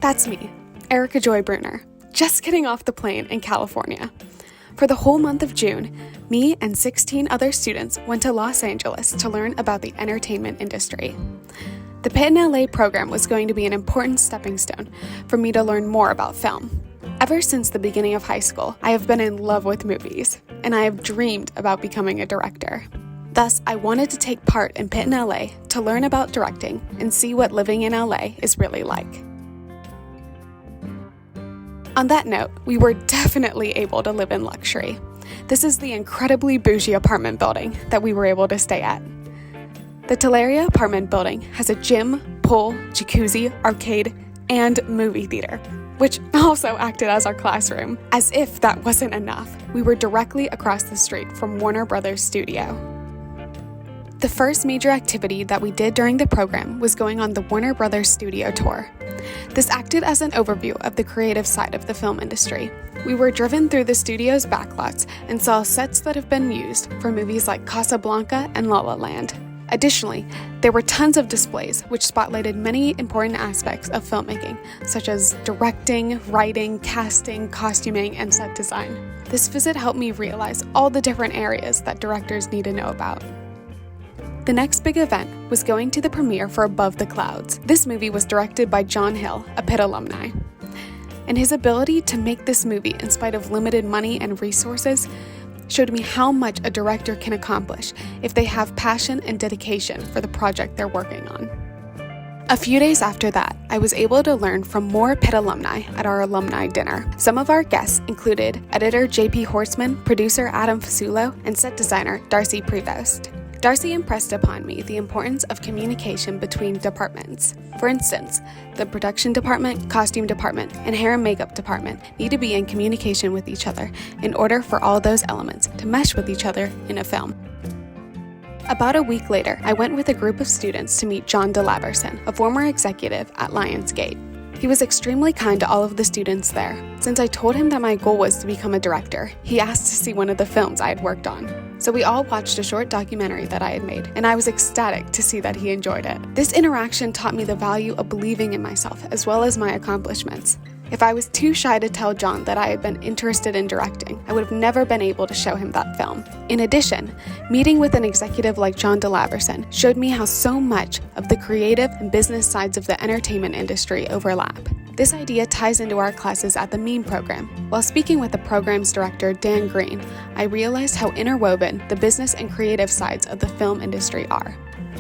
That's me, Erica Joy Bruner, just getting off the plane in California. For the whole month of June, me and 16 other students went to Los Angeles to learn about the entertainment industry. The Pitt in LA program was going to be an important stepping stone for me to learn more about film. Ever since the beginning of high school, I have been in love with movies, and I have dreamed about becoming a director. Thus, I wanted to take part in Pitt in LA to learn about directing and see what living in LA is really like. On that note, we were definitely able to live in luxury. This is the incredibly bougie apartment building that we were able to stay at. The Teleria apartment building has a gym, pool, jacuzzi, arcade, and movie theater, which also acted as our classroom. As if that wasn't enough, we were directly across the street from Warner Brothers studio. The first major activity that we did during the program was going on the Warner Brothers studio tour. This acted as an overview of the creative side of the film industry. We were driven through the studio's backlots and saw sets that have been used for movies like Casablanca and La La Land. Additionally, there were tons of displays which spotlighted many important aspects of filmmaking, such as directing, writing, casting, costuming, and set design. This visit helped me realize all the different areas that directors need to know about. The next big event was going to the premiere for Above the Clouds. This movie was directed by John Hill, a Pitt alumni. And his ability to make this movie in spite of limited money and resources showed me how much a director can accomplish if they have passion and dedication for the project they're working on. A few days after that, I was able to learn from more Pitt alumni at our alumni dinner. Some of our guests included editor J.P. Horstman, producer Adam Fasulo, and set designer Darcy Prevost. Darcy impressed upon me the importance of communication between departments. For instance, the production department, costume department, and hair and makeup department need to be in communication with each other in order for all those elements to mesh with each other in a film. About a week later, I went with a group of students to meet John DeLaverson, a former executive at Lionsgate. He was extremely kind to all of the students there. Since I told him that my goal was to become a director, he asked to see one of the films I had worked on. So we all watched a short documentary that I had made, and I was ecstatic to see that he enjoyed it. This interaction taught me the value of believing in myself as well as my accomplishments. If I was too shy to tell John that I had been interested in directing, I would have never been able to show him that film. In addition, meeting with an executive like John DeLaverson showed me how so much of the creative and business sides of the entertainment industry overlap. This idea ties into our classes at the MEME program. While speaking with the program's director, Dan Green, I realized how interwoven the business and creative sides of the film industry are.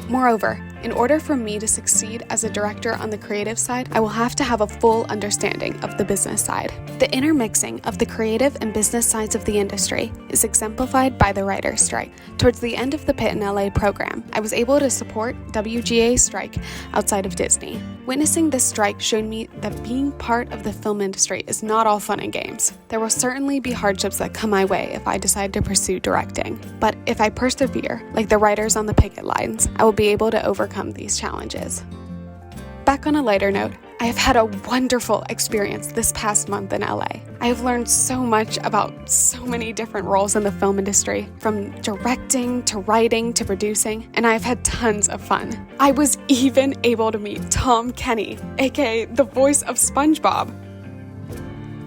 Moreover, in order for me to succeed as a director on the creative side, I will have to have a full understanding of the business side. The intermixing of the creative and business sides of the industry is exemplified by the writer's strike. Towards the end of the Pitt in LA program, I was able to support WGA's strike outside of Disney. Witnessing this strike showed me that being part of the film industry is not all fun and games. There will certainly be hardships that come my way if I decide to pursue directing. But if I persevere, like the writers on the picket lines, I will be able to overcome these challenges. Back on a lighter note, I have had a wonderful experience this past month in LA. I have learned so much about so many different roles in the film industry, from directing to writing to producing, and I've had tons of fun. I was even able to meet Tom Kenny, aka the voice of SpongeBob.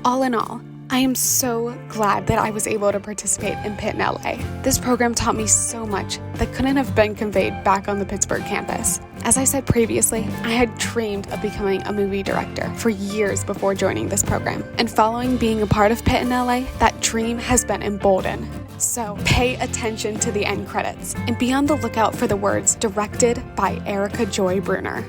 All in all, I am so glad that I was able to participate in Pitt in LA. This program taught me so much that couldn't have been conveyed back on the Pittsburgh campus. As I said previously, I had dreamed of becoming a movie director for years before joining this program. And following being a part of Pitt in LA, that dream has been emboldened. So pay attention to the end credits and be on the lookout for the words "directed by Erica Joy Bruner."